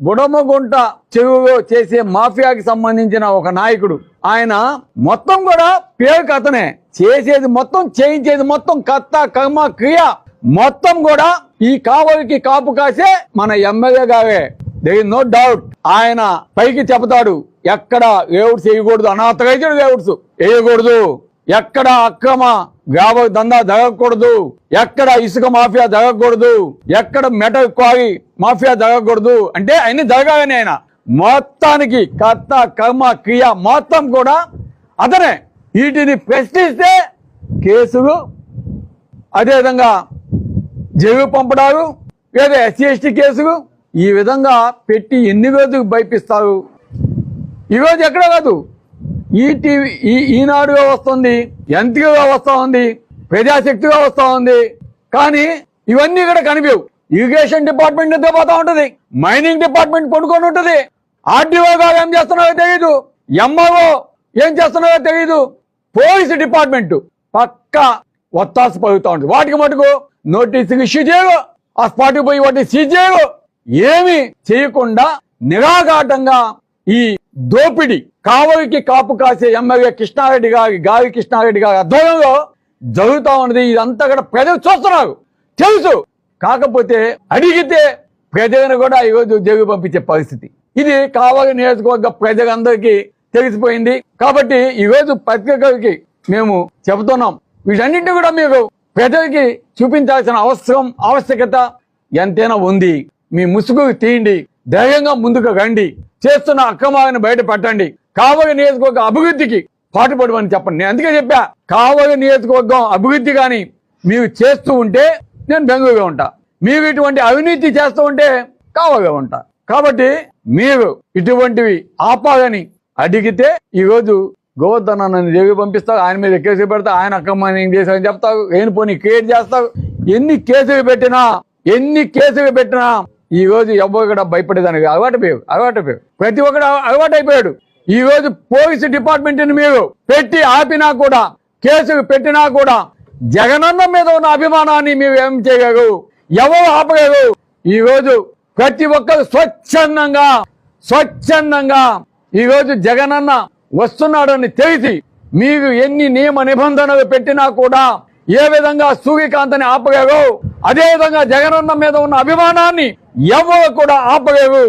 బుడమగుంట చెరువులో చేసే మాఫియాకి సంబంధించిన ఒక నాయకుడు. ఆయన మొత్తం కూడా పేరుకు అతనే, చేసేది మొత్తం, చేయించేది మొత్తం, కర్త కర్మ క్రియ మొత్తం కూడా ఈ కావలికి కాపు కాసే మన ఎమ్మెల్యే గారే. There is no doubt. ఆయన పైకి చెప్తాడు, ఎక్కడ లేఅవుట్స్ వేయకూడదు, అనాథరైజ్డ్ లేఅవుట్స్ వేయకూడదు, ఎక్కడ అక్రమ గ్రామ దందా జరగకూడదు, ఎక్కడ ఇసుక మాఫియా జరగకూడదు, ఎక్కడ మెటల్ క్వారీ మాఫియా జరగకూడదు అంటే అన్ని జరగాలని ఆయన మొత్తానికి కర్త కర్మ క్రియ మొత్తం కూడా అతనే. వీటిని ప్రశ్నిస్తే కేసులు, అదేవిధంగా జైలు పంపడాలు, లేదా ఎస్సీ ఎస్టీ కేసులు ఈ విధంగా పెట్టి ఎన్ని రోజులు భయపిస్తారు. ఈరోజు ఎక్కడ కాదు, ఈటీవీ ఈనాడుగా వస్తుంది, ఎంతగా వస్తూ ఉంది, ప్రజాశక్తిగా వస్తూ ఉంది. కానీ ఇవన్నీ కూడా కనిపించవు. ఇరిగేషన్ డిపార్ట్మెంట్ నిద్రపోతా ఉంటుంది, మైనింగ్ డిపార్ట్మెంట్ పడుకొని ఉంటుంది, ఆర్డీఓ గారు ఏం చేస్తున్నారో తెలియదు, ఎంఆర్ఓ ఏం చేస్తున్నారో తెలియదు, పోలీసు డిపార్ట్మెంట్ పక్క ఒత్తాసు పలుకుతూ ఉంటుంది. వాటికి మటుకు నోటీసులు ఇష్యూ చేయరు, ఆ స్పాట్కి పోయి వాటిని సీజ్ చేయరు. ఏమి చేయకుండా నిరాఘాటంగా ఈ దోపిడి కావలికి కాపు కాసే ఎమ్మెల్యే కృష్ణారెడ్డి గారి కృష్ణారెడ్డి గారి ఆధ్వర్యంలో జరుగుతూ ఉన్నది. ఇదంతా కూడా ప్రజలు చూస్తున్నారు, తెలుసు. కాకపోతే అడిగితే ప్రజలను కూడా ఈరోజు జైలు పంపించే పరిస్థితి. ఇది కావలి నియోజకవర్గ ప్రజలందరికీ తెలిసిపోయింది. కాబట్టి ఈరోజు పత్రికలకి మేము చెబుతున్నాం, వీటన్నింటినీ కూడా మీరు ప్రజలకి చూపించాల్సిన ఆవశ్యకత ఎంతైనా ఉంది. మీ ముసుగు తీయండి, ధైర్యంగా ముందుకు రండి, చేస్తున్న అక్రమాలను బయట పెట్టండి, కావలి నియోజకవర్గ అభివృద్ధికి పాటుపడమని చెప్పండి. నేను అందుకే చెప్పా, కావలి నియోజకవర్గం అభివృద్ధి కానీ మీరు చేస్తూ ఉంటే నేను బెంగళూరుగా ఉంటా, మీరు ఇటువంటి అవినీతి చేస్తూ ఉంటే కావలిగా ఉంటా. కాబట్టి మీరు ఇటువంటివి ఆపాలని అడిగితే ఈరోజు గోవర్ధనాన్ని జైలు పంపిస్తారు, ఆయన మీద కేసులు పెడతారు, ఆయన అక్రమాన్ని చేశారని చెప్తారు, ఏను పోనీ క్రియేట్ చేస్తారు. ఎన్ని కేసులు పెట్టినా ఈ రోజు ఎవరు కూడా భయపడేదానికి అలవాటు పేరు ప్రతి ఒక్కడు అలవాటు అయిపోయాడు. ఈ రోజు పోలీసు డిపార్ట్మెంట్ ని మీరు పెట్టి ఆపినా కూడా, కేసులు పెట్టినా కూడా జగనన్న మీద ఉన్న అభిమానాన్ని మీరు ఏం చేయగలరు? ఎవరు ఆపగలరు? ఈ రోజు ప్రతి ఒక్కరు స్వచ్ఛందంగా ఈ రోజు జగనన్న వస్తున్నాడని తెలిసి మీరు ఎన్ని నియమ నిబంధనలు పెట్టినా కూడా ఏ విధంగా సూర్యకాంతని ఆపగలరు, అదే విధంగా జగనన్న మీద ఉన్న అభిమానాన్ని ఎవరు కూడా ఆపలేరు.